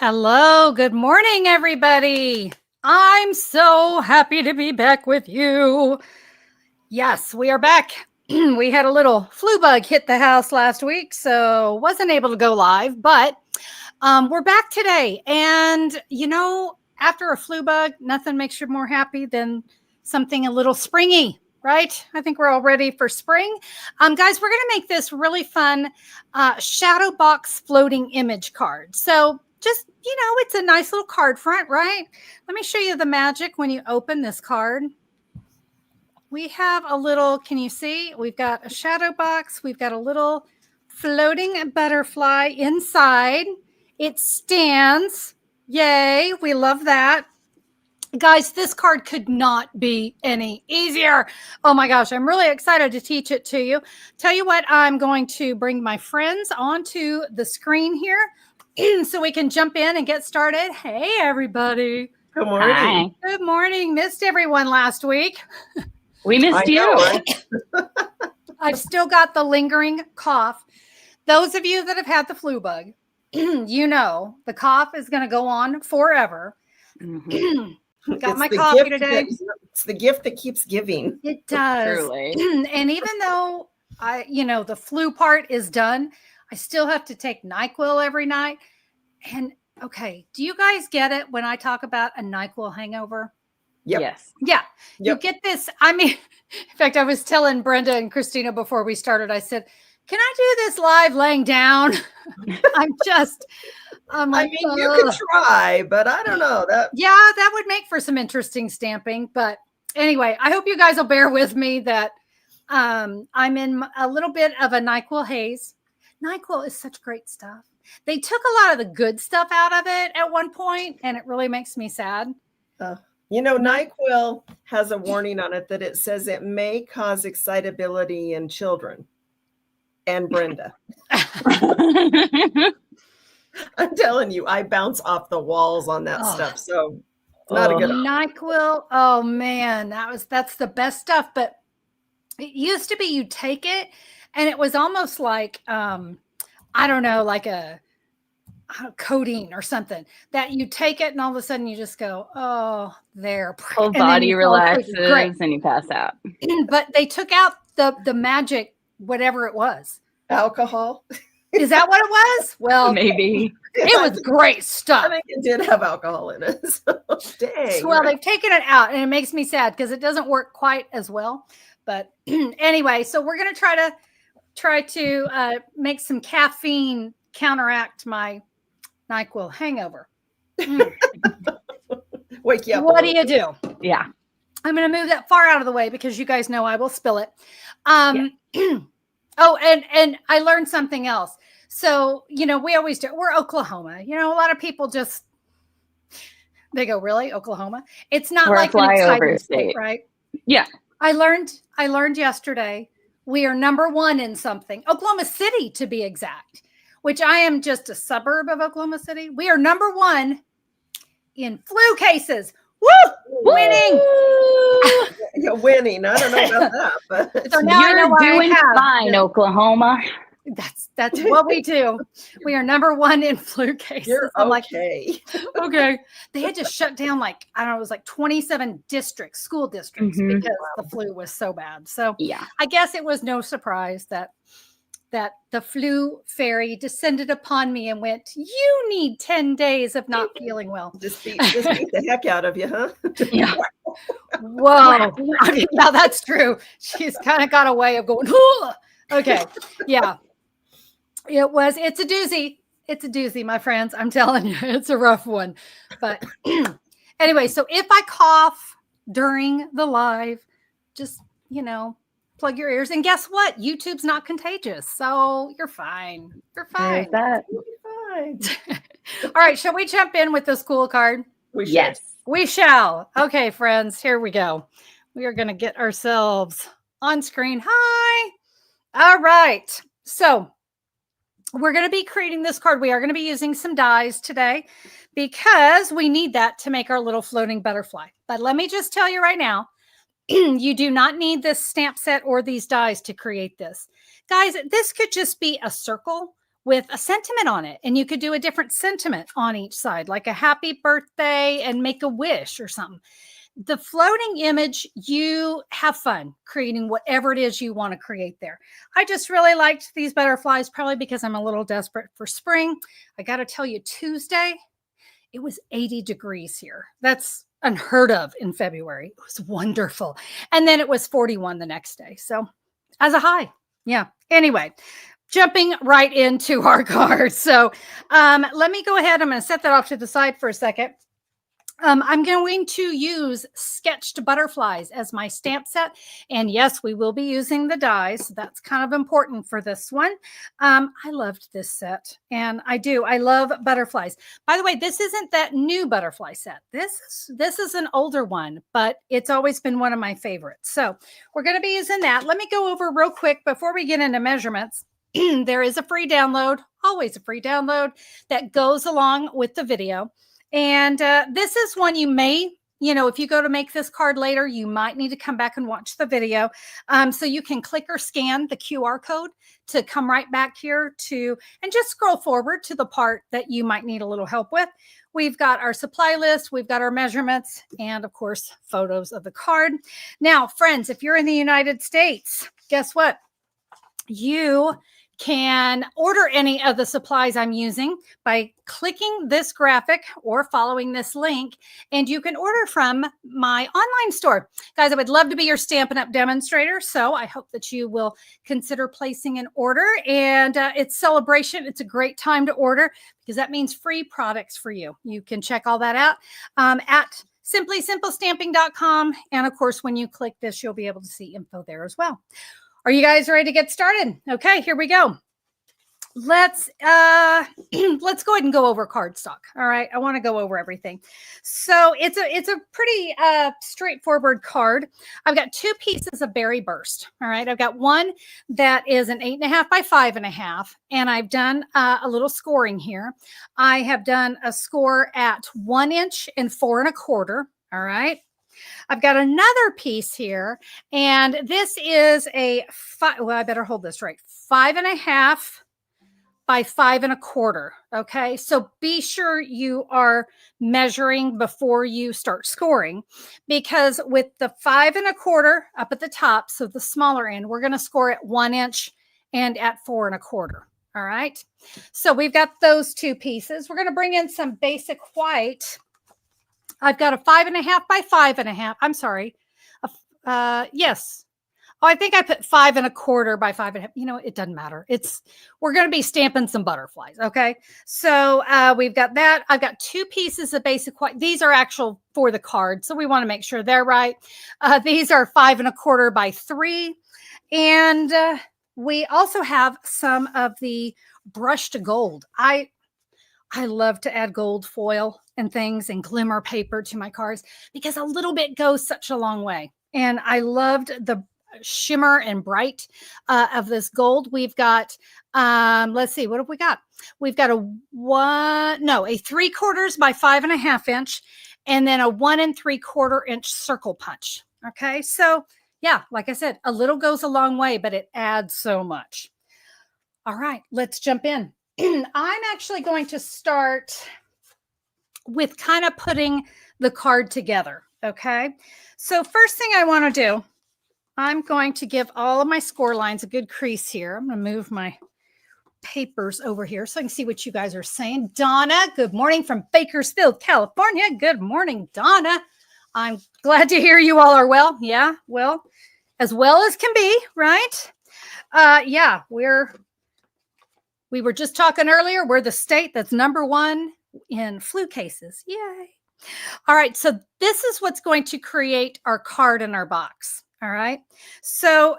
Hello, good morning, everybody. I'm so happy to be back with you. Yes, we are back. We had a little flu bug hit the house last week, so wasn't able to go live, but we're back today. And after a flu bug, nothing makes you more happy than something a little springy, right? I think we're all ready for spring. Guys, we're going to make this really fun shadow box floating image card. So just, it's a nice little card front, right? Let me show you the magic when you open this card. We have a little, can you see? We've got a shadow box. We've got a little floating butterfly inside. It stands. Yay. We love that. Guys, this card could not be any easier. Oh my gosh, I'm really excited to teach it to you. Tell you what, I'm going to bring my friends onto the screen here so we can jump in and get started. Hey, everybody. Good morning. Hi. Good morning. Missed everyone last week. We missed you. I've still got the lingering cough. Those of you that have had the flu bug, the cough is going to go on forever. Mm-hmm. Got my coffee today. It's the gift that keeps giving. It does. Truly. And even though the flu part is done, I still have to take NyQuil every night. And okay, do you guys get it when I talk about a NyQuil hangover? Yep. Yes. Yeah. Yep. You get this. I mean, in fact, I was telling Brenda and Christina before we started, I said, can I do this live laying down? I'm like, you could try, but I don't know. That would make for some interesting stamping. But anyway, I hope you guys will bear with me that I'm in a little bit of a NyQuil haze. NyQuil is such great stuff. They took a lot of the good stuff out of it at one point, and it really makes me sad. NyQuil has a warning on it that it says it may cause excitability in children. And Brenda. I'm telling you, I bounce off the walls on that stuff. So not a good NyQuil. Oh man, that's the best stuff. But it used to be you take it and it was almost like I don't know, like a codeine or something that you take it and all of a sudden you just go, oh, there. Whole body relaxes and you pass out. But they took out the magic, whatever it was. Alcohol. Is that what it was? Well, maybe. It was great stuff. I think it did have alcohol in it. So, dang. Well, they've taken it out and it makes me sad because it doesn't work quite as well. But anyway, so we're going to try to make some caffeine counteract my NyQuil hangover. Wake you up. What do you do? Yeah. I'm going to move that far out of the way because you guys know I will spill it. Yeah. Oh, and I learned something else. So, we always do. We're Oklahoma. A lot of people they go, really? Oklahoma? It's not We're like an exciting state, right? Yeah. I learned yesterday we are number one in something. Oklahoma City, to be exact, which I am just a suburb of Oklahoma City. We are number one in flu cases. Woo! Winning. You're winning. I don't know about that, but so now you're I know why doing fine, Oklahoma. That's what we do. We are number one in flu cases. You're okay. Okay. They had to shut down it was like 27 school districts because the flu was so bad. So yeah, I guess it was no surprise that the flu fairy descended upon me and went, you need 10 days of not feeling well. Just beat the heck out of you, huh? Yeah. Whoa. Now that's true. She's kind of got a way of going, okay. Yeah. It's a doozy. It's a doozy, my friends. I'm telling you, it's a rough one. But anyway, so if I cough during the live, just, plug your ears. And guess what? YouTube's not contagious. So you're fine. You're fine. You're fine. All right. Shall we jump in with this cool card? Yes. We shall. Okay, friends, here we go. We are going to get ourselves on screen. Hi. All right. So we're going to be creating this card. We are going to be using some dies today because we need that to make our little floating butterfly. But let me just tell you right now, you do not need this stamp set or these dies to create this. Guys, this could just be a circle with a sentiment on it. And you could do a different sentiment on each side, like a happy birthday and make a wish or something. The floating image, you have fun creating whatever it is you want to create there. I just really liked these butterflies, probably because I'm a little desperate for spring. I got to tell you, Tuesday, it was 80 degrees here. That's unheard of in February. It was wonderful. And then it was 41 the next day. So as a high. Yeah. Anyway, jumping right into our cards. So let me go ahead. I'm going to set that off to the side for a second. I'm going to use sketched butterflies as my stamp set. And yes, we will be using the dies. So that's kind of important for this one. I loved this set, and I do. I love butterflies. By the way, this isn't that new butterfly set. This is an older one, but it's always been one of my favorites. So we're going to be using that. Let me go over real quick before we get into measurements. There is a free download, always a free download that goes along with the video. And this is one you may, if you go to make this card later, you might need to come back and watch the video. So you can click or scan the QR code to come right back here and just scroll forward to the part that you might need a little help with. We've got our supply list, we've got our measurements, and of course, photos of the card. Now, friends, if you're in the United States, guess what? You can order any of the supplies I'm using by clicking this graphic or following this link, and you can order from my online store. Guys, I would love to be your Stampin' Up! Demonstrator, so I hope that you will consider placing an order. And it's celebration. It's a great time to order because that means free products for you. You can check all that out at simplysimplestamping.com. And of course, when you click this, you'll be able to see info there as well. Are you guys ready to get started? Okay, here we go. Let's go ahead and go over cardstock. All right, I want to go over everything. So it's a pretty straightforward card. I've got two pieces of Berry Burst. All right, I've got one that is an 8.5 by 5.5, and I've done a little scoring here. I have done a score at 1 inch and 4 1/4. All right. I've got another piece here, and this is I better hold this right, 5.5 by 5 1/4. Okay, so be sure you are measuring before you start scoring, because with the 5 1/4 up at the top, so the smaller end, we're going to score at 1 inch and at 4 1/4. All right, so we've got those two pieces. We're going to bring in some basic white. I've got a 5.5 by 5.5. I'm sorry. Yes. Oh, I think I put 5 1/4 by 5.5. It doesn't matter. We're going to be stamping some butterflies. Okay. So we've got that. I've got two pieces of basic white. These are actual for the card, so we want to make sure they're right. These are 5 1/4 by 3. And we also have some of the brushed gold. I love to add gold foil and things and glimmer paper to my cards because a little bit goes such a long way. And I loved the shimmer and bright of this gold. We've got, let's see, what have we got? We've got a 3/4 by 5.5 inch, and then a 1 3/4 inch circle punch. Okay. So yeah, like I said, a little goes a long way, but it adds so much. All right, let's jump in. I'm actually going to start with kind of putting the card together. Okay. So first thing I want to do, I'm going to give all of my score lines a good crease here. I'm going to move my papers over here so I can see what you guys are saying. Donna, good morning from Bakersfield, California. Good morning, Donna. I'm glad to hear you all are well. Yeah, well as can be, right? Yeah, we were just talking earlier. We're the state that's #1 in flu cases. Yay. All right. So this is what's going to create our card in our box. All right. So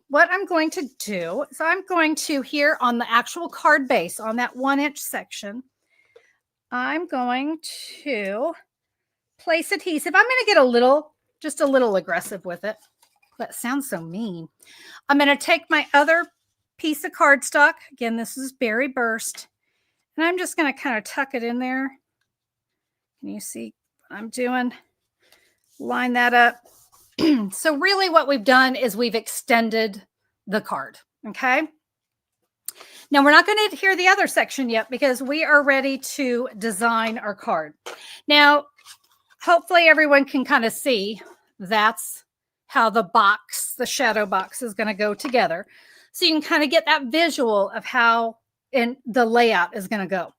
what I'm going to do is I'm going to, here on the actual card base, on that 1 inch section, I'm going to place adhesive. I'm going to get just a little aggressive with it. That sounds so mean. I'm going to take my other piece of cardstock. Again, this is Berry Burst. And I'm just going to kind of tuck it in there. Can you see what I'm doing? Line that up. So really what we've done is we've extended the card. Okay. Now we're not going to hear the other section yet because we are ready to design our card. Now, hopefully everyone can kind of see that's how the box, the shadow box is going to go together. So you can kind of get that visual of how the layout is going to go.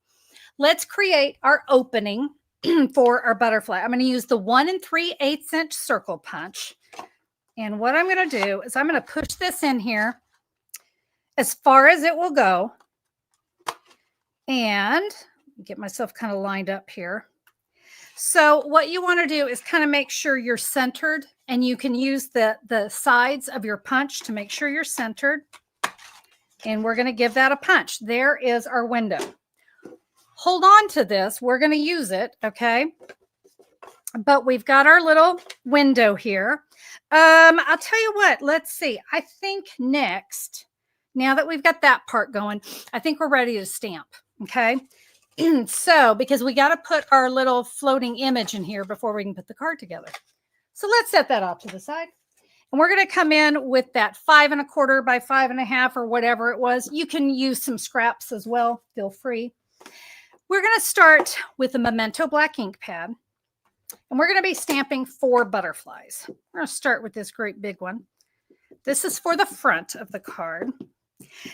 Let's create our opening for our butterfly. I'm going to use the 1 3/8 inch circle punch. And what I'm going to do is I'm going to push this in here as far as it will go. And get myself kind of lined up here. So what you want to do is kind of make sure you're centered, and you can use the sides of your punch to make sure you're centered. And we're going to give that a punch. There is our window. Hold on to this. We're going to use it, okay? But we've got our little window here. I'll tell you what, let's see. I think next, now that we've got that part going, I think we're ready to stamp, okay? So, because we got to put our little floating image in here before we can put the card together. So let's set that off to the side. And we're going to come in with that 5 1/4 by 5 1/2 or whatever it was. You can use some scraps as well. Feel free. We're going to start with a Memento black ink pad. And we're going to be stamping 4 butterflies. We're going to start with this great big one. This is for the front of the card.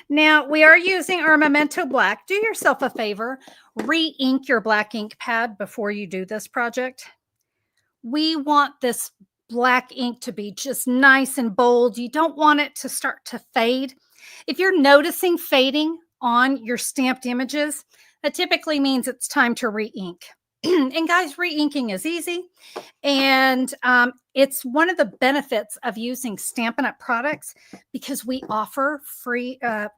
Now, we are using our Memento black. Do yourself a favor. Re-ink your black ink pad before you do this project. We want this black ink to be just nice and bold. You don't want it to start to fade. If you're noticing fading on your stamped images, that typically means it's time to re-ink. And guys, re-inking is easy. And it's one of the benefits of using Stampin' Up! Products because we offer free. It's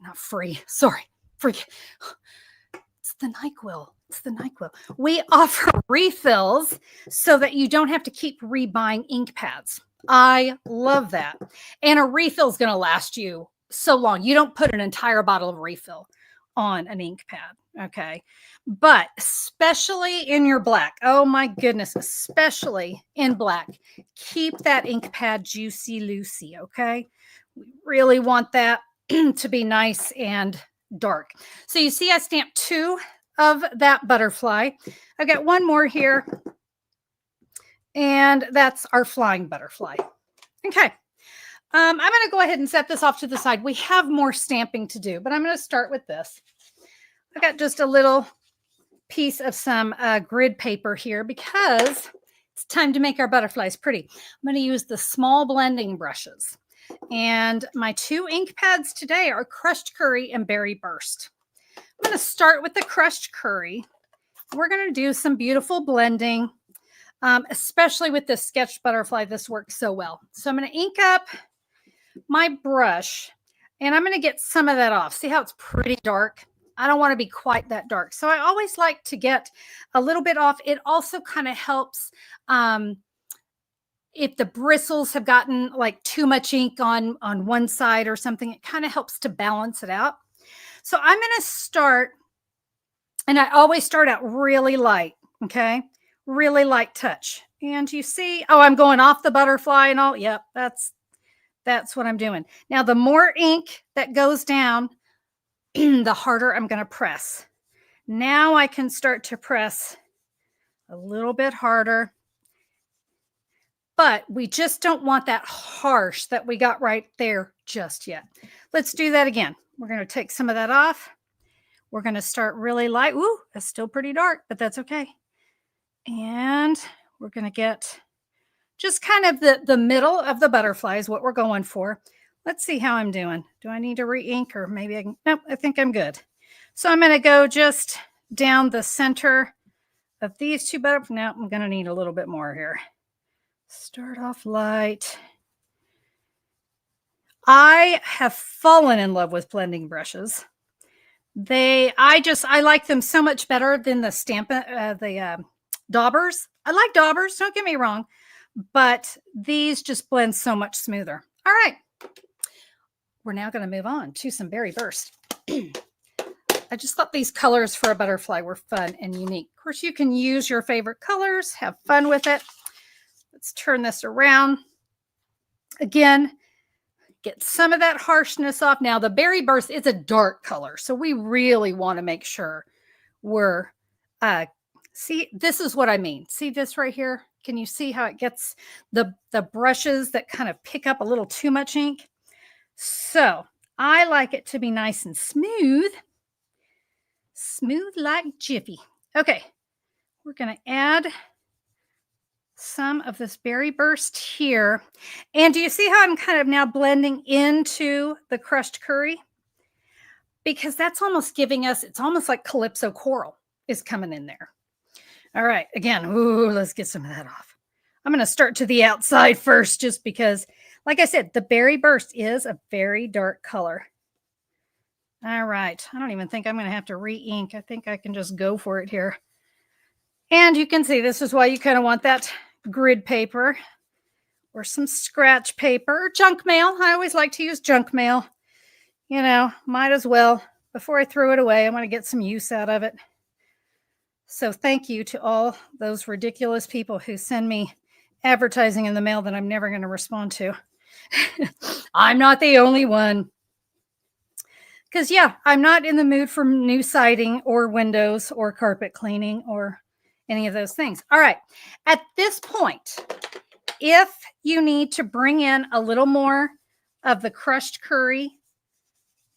the NyQuil. It's the NyQuil. We offer refills so that you don't have to keep rebuying ink pads. I love that. And a refill is going to last you so long. You don't put an entire bottle of refill on an ink pad. Okay. But especially in your black, oh my goodness, especially in black, keep that ink pad juicy loosey. Okay. We really want that to be nice and dark. So you see, I stamped 2 of that butterfly. I've got 1 more here. And that's our flying butterfly. Okay. I'm going to go ahead and set this off to the side. We have more stamping to do, but I'm going to start with this. I got just a little piece of some grid paper here because it's time to make our butterflies pretty. I'm going to use the small blending brushes. And my 2 ink pads today are Crushed Curry and Berry Burst. I'm going to start with the Crushed Curry. We're going to do some beautiful blending, especially with this sketched butterfly. This works so well. So I'm going to ink up my brush, and I'm going to get some of that off. See how it's pretty dark? I don't want to be quite that dark. So I always like to get a little bit off. It also kind of helps if the bristles have gotten like too much ink on one side or something, it kind of helps to balance it out. So I'm going to start, and I always start out really light, okay? Really light touch. And you see, oh, I'm going off the butterfly and all. Yep, that's what I'm doing. Now, the more ink that goes down, the harder I'm going to press. Now I can start to press a little bit harder, but we just don't want that harsh that we got right there just yet. Let's do that again. We're going to take some of that off. We're going to start really light. Ooh, it's still pretty dark, but that's okay. And we're going to get just kind of the middle of the butterfly is what we're going for. Let's see how I'm doing. Do I need to re-ink or maybe I can? Nope, I think I'm good. So I'm going to go just down the center of these 2 butterflies. Now I'm going to need a little bit more here. Start off light. I have fallen in love with blending brushes. I like them so much better than the daubers. I like daubers, don't get me wrong, but these just blend so much smoother. All right. We're now going to move on to some Berry Burst. I just thought these colors for a butterfly were fun and unique. Of course, you can use your favorite colors, have fun with it. Let's turn this around. Again, get some of that harshness off. Now, the Berry Burst is a dark color, so we really want to make sure we're, see, this is what I mean. See this right here? Can you see how it gets the brushes that kind of pick up a little too much ink? So I like it to be nice and smooth. Smooth like Jiffy. Okay, we're going to add some of this Berry Burst here. And do you see how I'm kind of now blending into the crushed curry? Because that's almost giving us, it's almost like Calypso Coral is coming in there. All right, again, ooh, let's get some of that off. I'm going to start to the outside first, just because, like I said, the Berry Burst is a very dark color. All right, I don't even think I'm going to have to re-ink. I think I can just go for it here. And you can see this is why you kind of want that grid paper or some scratch paper or junk mail. I always like to use junk mail. You know, might as well. Before I throw it away, I want to get some use out of it. So thank you to all those ridiculous people who send me advertising in the mail that I'm never going to respond to. I'm not the only one. Because, yeah, I'm not in the mood for new siding or windows or carpet cleaning or any of those things. All right. At this point, if you need to bring in a little more of the crushed curry,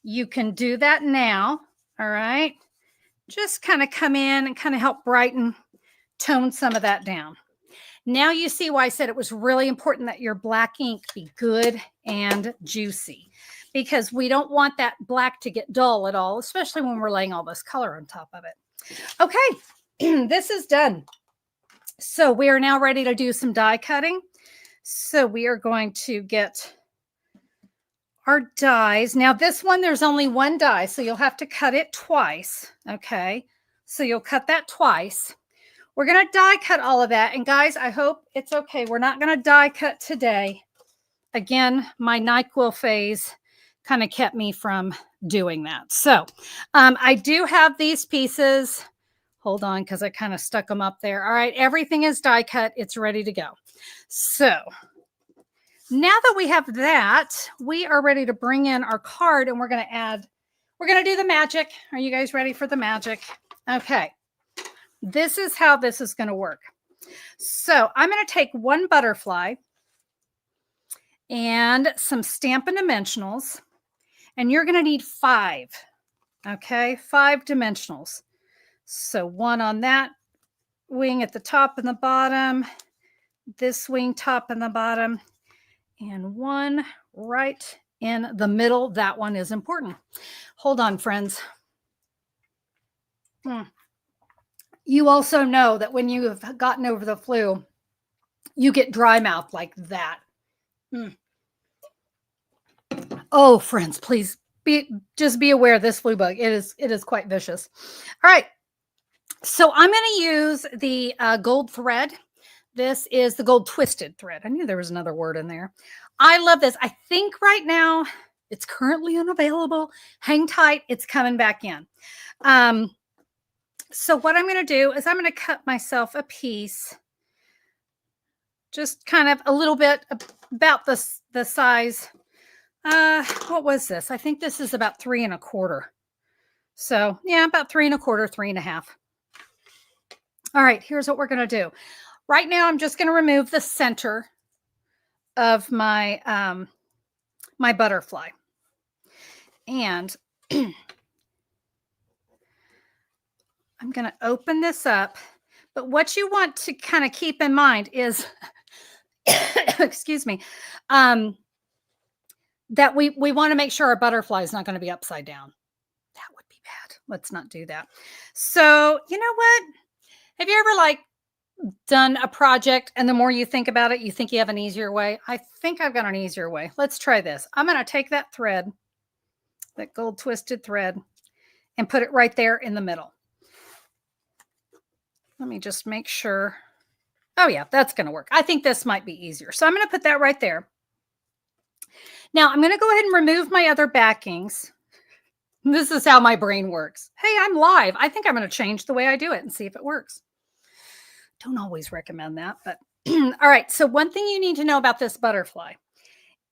you can do that now. All right. Just kind of come in and kind of help brighten, tone some of that down. Now you see why I said it was really important that your black ink be good and juicy, because we don't want that black to get dull at all, especially when we're laying all this color on top of it. Okay, this is done. So we are now ready to do some die cutting. So we are going to get our dies. Now this one, there's only one die, so you'll have to cut it twice. Okay, so you'll cut that twice. We're going to die cut all of that. And guys, I hope it's okay. We're not going to die cut today. Again, my NyQuil phase kind of kept me from doing that. So I do have these pieces. Hold on, because I kind of stuck them up there. All right, everything is die cut. It's ready to go. So now that we have that, we are ready to bring in our card, and we're going to do the magic. Are you guys ready for the magic? Okay. This is how this is going to work. So I'm going to take one butterfly and some Stampin' Dimensionals, and you're going to need 5. Okay, 5 dimensionals. So one on that wing at the top and the bottom, this wing top and the bottom, and one right in the middle. That one is important. Hold on, friends. You also know that when you have gotten over the flu, you get dry mouth like that. Oh, friends, please just be aware of this flu bug. It is quite vicious. All right. So I'm going to use the gold thread. This is the gold twisted thread. I knew there was another word in there. I love this. I think right now it's currently unavailable. Hang tight. It's coming back in. So what I'm going to do is I'm going to cut myself a piece, just kind of a little bit about the size. What was this? I think this is about 3 1/4. So yeah, about 3 1/4, 3 1/2. All right, here's what we're going to do. Right now, I'm just going to remove the center of my, my butterfly. And I'm going to open this up. But what you want to kind of keep in mind is, excuse me, that we want to make sure our butterfly is not going to be upside down. That would be bad. Let's not do that. So, you know what? Have you ever done a project and the more you think about it, you think you have an easier way? I think I've got an easier way. Let's try this. I'm going to take that thread, that gold twisted thread, and put it right there in the middle. Let me just make sure. Oh yeah, that's going to work. I think this might be easier. So I'm going to put that right there. Now I'm going to go ahead and remove my other backings. This is how my brain works. Hey, I'm live. I think I'm going to change the way I do it and see if it works. Don't always recommend that, but all right. So one thing you need to know about this butterfly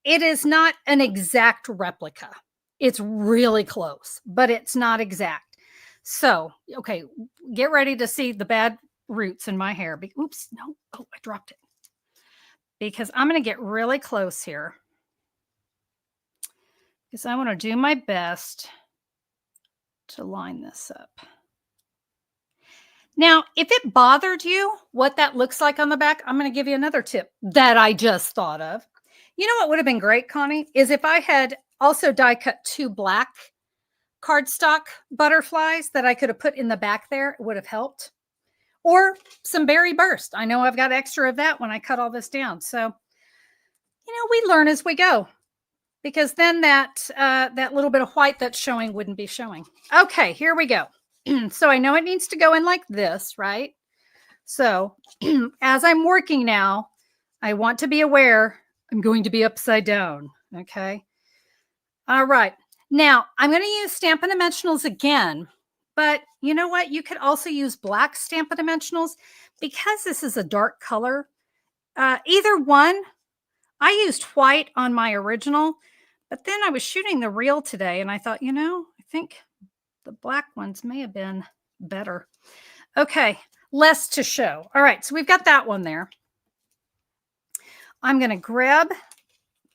it is not an exact replica. It's really close, but it's not exact. So, okay, get ready to see the bad roots in my hair. Oops, no. Oh, I dropped it. Because I'm going to get really close here. Because I want to do my best to line this up. Now, if it bothered you what that looks like on the back, I'm going to give you another tip that I just thought of. You know what would have been great, Connie, is if I had also die cut 2 black cardstock butterflies that I could have put in the back there. It would have helped. Or some berry burst. I know I've got extra of that when I cut all this down. So, you know, we learn as we go. Because then that little bit of white that's showing wouldn't be showing. Okay, here we go. So I know it needs to go in like this, right? So as I'm working now, I want to be aware I'm going to be upside down, okay? All right. Now, I'm going to use Stampin' Dimensionals again, but you know what? You could also use black Stampin' Dimensionals because this is a dark color. Either one. I used white on my original, but then I was shooting the reel today and I thought, you know, I think the black ones may have been better. Okay, less to show. All right, so we've got that one there. I'm going to grab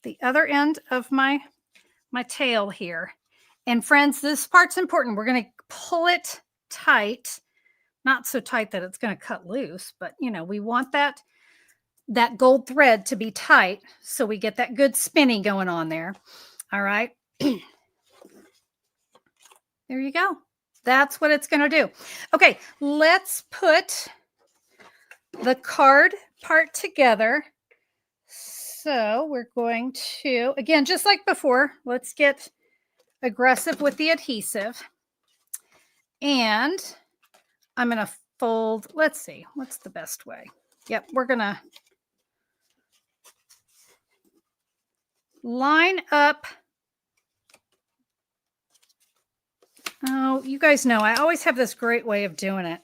the other end of my tail here. And friends, this part's important. We're going to pull it tight, not so tight that it's going to cut loose, but you know, we want that gold thread to be tight so we get that good spinning going on there. All right. There you go. That's what it's going to do. Okay, let's put the card part together. So we're going to, again, just like before, let's get aggressive with the adhesive. And I'm going to fold, let's see, what's the best way? Yep, we're going to line up. Oh, you guys know I always have this great way of doing it.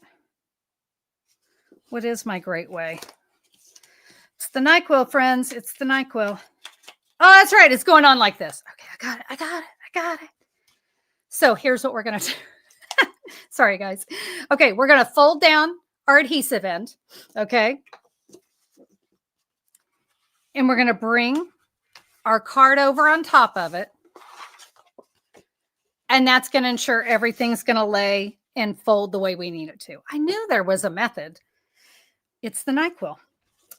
What is my great way? It's the NyQuil, friends. It's the NyQuil. Oh, that's right. It's going on like this. Okay, I got it. So here's what we're going to do. Sorry, guys. Okay, we're going to fold down our adhesive end. Okay. And we're going to bring our card over on top of it. And that's going to ensure everything's going to lay and fold the way we need it to. I knew there was a method. It's the NyQuil.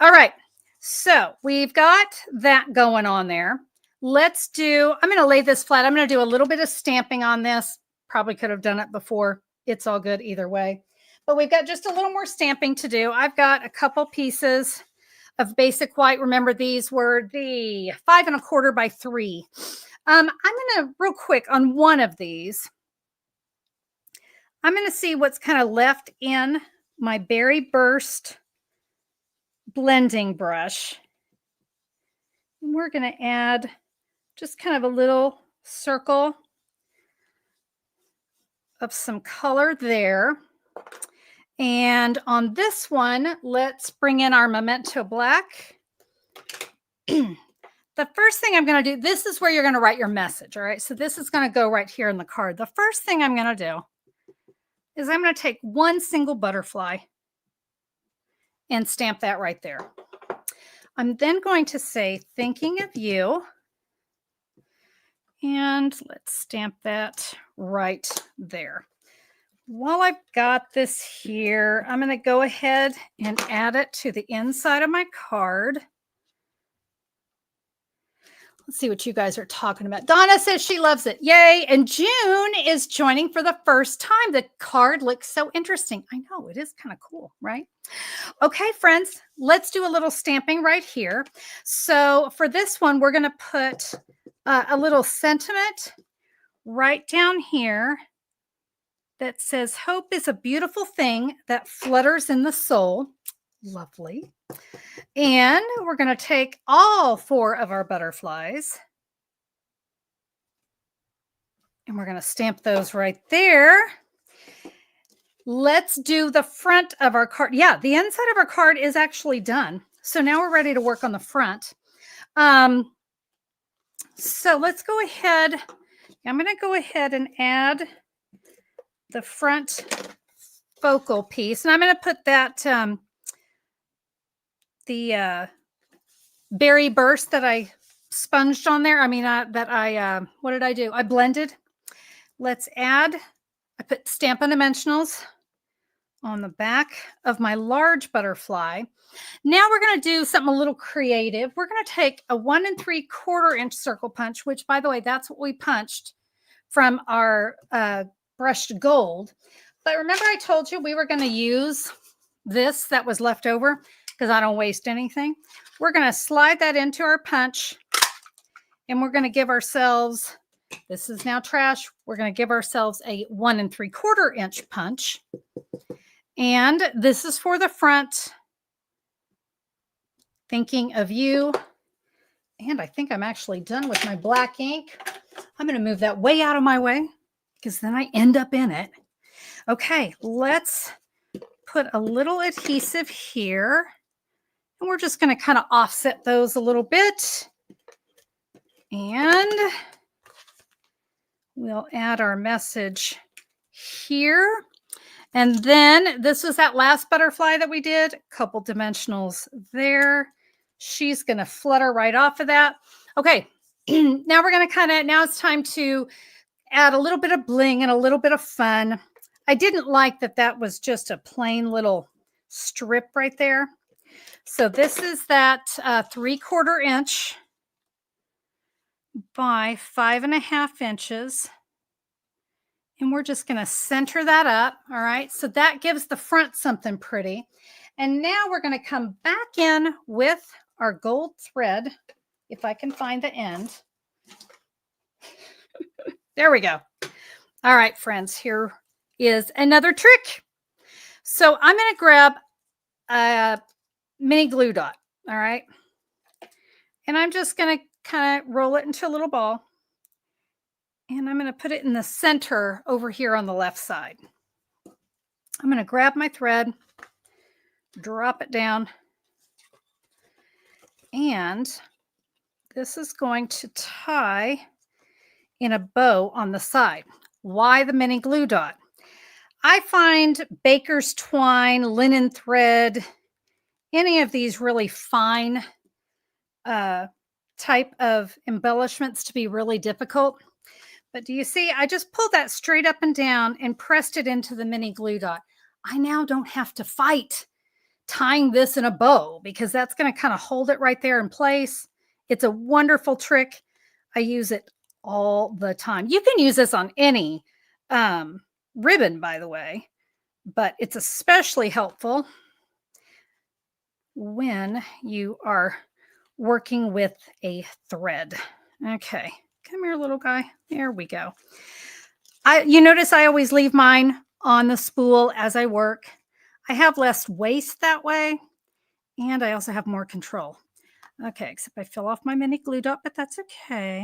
All right. So we've got that going on there. Let's do, I'm going to lay this flat. I'm going to do a little bit of stamping on this. Probably could have done it before. It's all good either way. But we've got just a little more stamping to do. I've got a couple pieces of basic white. Remember, these were the 5 1/4 by 3. I'm going to, real quick, on one of these, I'm going to see what's kind of left in my Berry Burst blending brush. And we're going to add just kind of a little circle of some color there. And on this one, let's bring in our Memento Black. The first thing I'm going to do, this is where you're going to write your message. All right. So this is going to go right here in the card. The first thing I'm going to do is I'm going to take one single butterfly and stamp that right there. I'm then going to say, thinking of you. And let's stamp that right there. While I've got this here, I'm going to go ahead and add it to the inside of my card. Let's see what you guys are talking about. Donna says she loves it. Yay. And June is joining for the first time. The card looks so interesting. I know, it is kind of cool, right? Okay, friends, let's do a little stamping right here. So for this one, we're going to put a little sentiment right down here that says, hope is a beautiful thing that flutters in the soul. Lovely. And we're going to take all 4 of our butterflies and we're going to stamp those right there. Let's do the front of our card. Yeah, the inside of our card is actually done. So now we're ready to work on the front. So let's go ahead. I'm going to go ahead and add the front focal piece. And I'm going to put that, the berry burst that I sponged on there. I mean, what did I do? I blended. Let's add, I put Stampin' Dimensionals on the back of my large butterfly. Now we're going to do something a little creative. We're going to take a 1 3/4 inch circle punch, which, by the way, that's what we punched from our brushed gold. But remember I told you we were going to use this that was left over because I don't waste anything. We're going to slide that into our punch, and we're going to give ourselves, this is now trash, we're going to give ourselves a 1 3/4 inch punch. And this is for the front. Thinking of you. And I think I'm actually done with my black ink. I'm going to move that way out of my way because then I end up in it. Okay, let's put a little adhesive here. And we're just going to kind of offset those a little bit. And we'll add our message here. And then this was that last butterfly that we did, a couple dimensionals there. She's going to flutter right off of that. Okay, now we're going to now it's time to add a little bit of bling and a little bit of fun. I didn't like that was just a plain little strip right there. So this is that 3/4 inch by 5.5 inches. And we're just going to center that up. All right. So that gives the front something pretty. And now we're going to come back in with our gold thread. If I can find the end. There we go. All right, friends, here is another trick. So I'm going to grab a mini glue dot. All right. And I'm just going to kind of roll it into a little ball. And I'm going to put it in the center over here on the left side. I'm going to grab my thread, drop it down, and this is going to tie in a bow on the side. Why the mini glue dot? I find baker's twine, linen thread, any of these really fine type of embellishments to be really difficult. But do you see, I just pulled that straight up and down and pressed it into the mini glue dot. I now don't have to fight tying this in a bow because that's going to kind of hold it right there in place. It's a wonderful trick. I use it all the time. You can use this on any ribbon, by the way, but it's especially helpful when you are working with a thread. Okay. Come here, little guy. There we go. You notice I always leave mine on the spool as I work. I have less waste that way, and I also have more control. Okay, except I fell off my mini glue dot, but that's okay.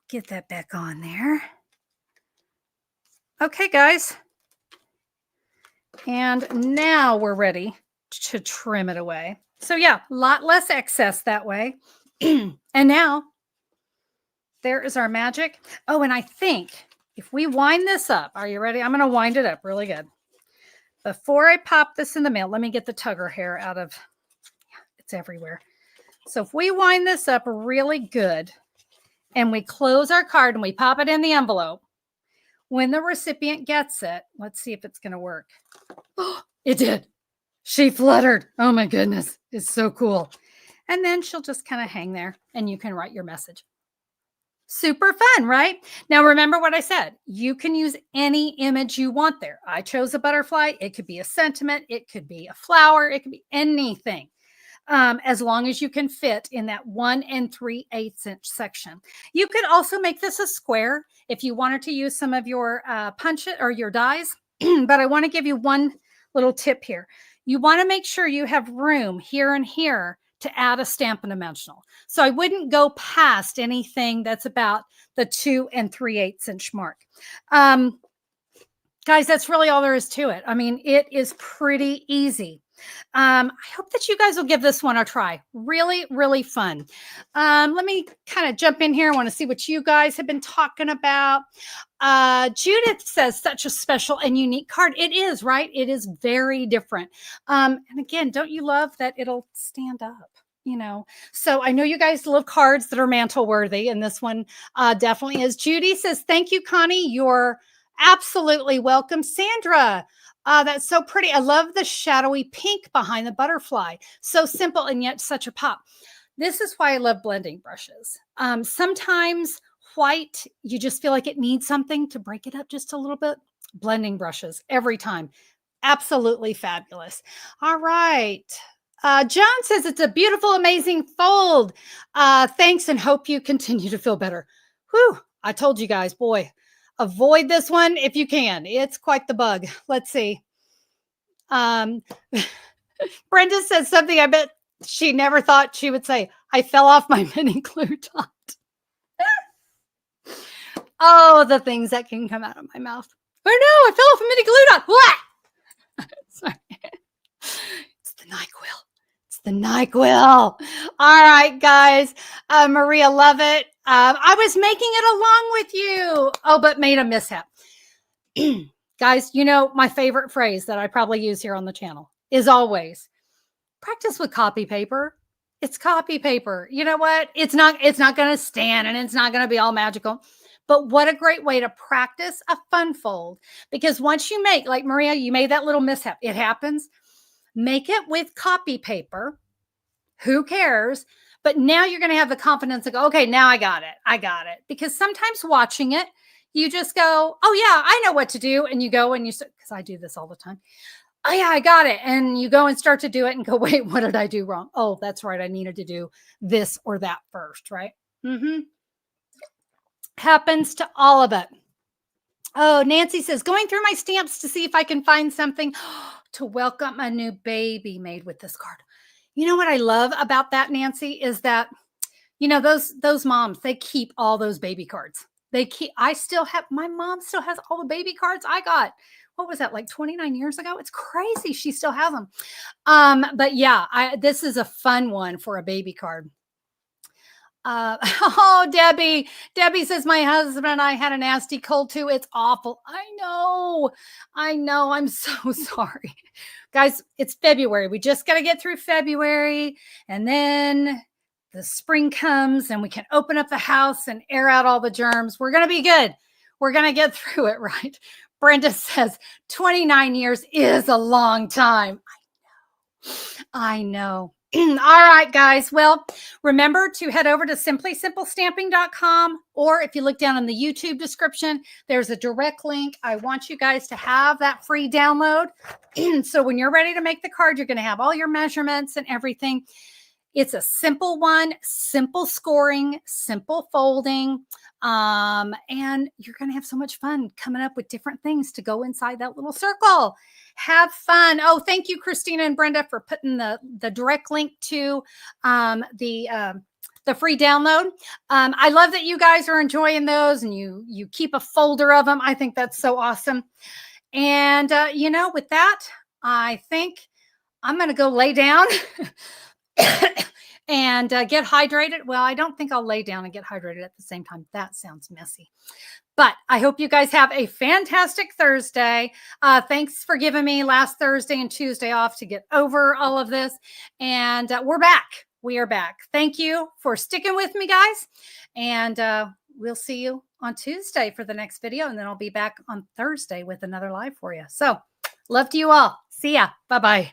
Get that back on there. Okay, guys. And now we're ready to trim it away. So yeah, a lot less excess that way. And now there is our magic. Oh, and I think if we wind this up, are you ready? I'm going to wind it up really good. Before I pop this in the mail, let me get the tugger hair out of, it's everywhere. So if we wind this up really good and we close our card and we pop it in the envelope, when the recipient gets it, let's see if it's going to work. Oh, it did. She fluttered. Oh my goodness. It's so cool. And then she'll just kind of hang there and you can write your message. Super fun, right? Now, remember what I said. You can use any image you want there. I chose a butterfly. It could be a sentiment. It could be a flower. It could be anything, as long as you can fit in that 1 3/8 inch section. You could also make this a square if you wanted to use some of your punch it or your dies. But I want to give you one little tip here. You want to make sure you have room here and here to add a Stampin' Dimensional. So I wouldn't go past anything that's about the 2 3/8 inch mark. Guys, that's really all there is to it. I mean, it is pretty easy. I hope that you guys will give this one a try. Really, really fun. Let me kind of jump in here. I want to see what you guys have been talking about. Judith says such a special and unique card. It is, right? It is very different. And again, don't you love that it'll stand up? So I know you guys love cards that are mantle worthy, and this one definitely is. Judy says, thank you, Connie. You're absolutely welcome. Sandra, that's so pretty. I love the shadowy pink behind the butterfly. So simple and yet such a pop. This is why I love blending brushes. Sometimes white, you just feel like it needs something to break it up just a little bit. Blending brushes every time. Absolutely fabulous. All right. John says it's a beautiful, amazing fold. Thanks, and hope you continue to feel better. Whew, I told you guys, boy, avoid this one if you can. It's quite the bug. Let's see. Brenda says something I bet she never thought she would say. I fell off my mini glue dot. Oh, the things that can come out of my mouth. Oh no, I fell off a mini glue dot. What? Sorry. It's the NyQuil. The NyQuil. All right, guys. Maria, love it. I was making it along with you. Oh, but made a mishap. Guys, my favorite phrase that I probably use here on the channel is always practice with copy paper. It's copy paper. You know what? It's not going to stand, and it's not going to be all magical. But what a great way to practice a fun fold. Because once you make, like Maria, you made that little mishap. It happens. Make it with copy paper. Who cares? But now you're going to have the confidence to go, okay, now I got it. Because sometimes watching it, you just go, oh yeah, I know what to do. And you go and because I do this all the time. Oh yeah, I got it. And you go and start to do it and go, wait, what did I do wrong? Oh, that's right. I needed to do this or that first, right? Happens to all of it. Oh, Nancy says, going through my stamps to see if I can find something to welcome a new baby made with this card. You know what I love about that, Nancy, is that, those moms, they keep all those baby cards. My mom still has all the baby cards I got. What was that, like 29 years ago? It's crazy. She still has them. But yeah, this is a fun one for a baby card. Debbie says, my husband and I had a nasty cold too. It's awful. I know. I'm so sorry. Guys, it's February. We just got to get through February, and then the spring comes and we can open up the house and air out all the germs. We're going to be good. We're going to get through it, right? Brenda says 29 years is a long time. I know. All right, guys. Well, remember to head over to simplysimplestamping.com, or if you look down in the YouTube description, there's a direct link. I want you guys to have that free download. So when you're ready to make the card, you're going to have all your measurements and everything. It's a simple one, simple scoring, simple folding. And you're going to have so much fun coming up with different things to go inside that little circle. Have fun. Oh, thank you, Christina and Brenda, for putting the direct link to the free download. I love that you guys are enjoying those, and you keep a folder of them. I think that's so awesome. And, with that, I think I'm going to go lay down and get hydrated. Well, I don't think I'll lay down and get hydrated at the same time. That sounds messy. But I hope you guys have a fantastic Thursday. Thanks for giving me last Thursday and Tuesday off to get over all of this. And we're back. We are back. Thank you for sticking with me, guys. And we'll see you on Tuesday for the next video. And then I'll be back on Thursday with another live for you. So love to you all. See ya. Bye-bye.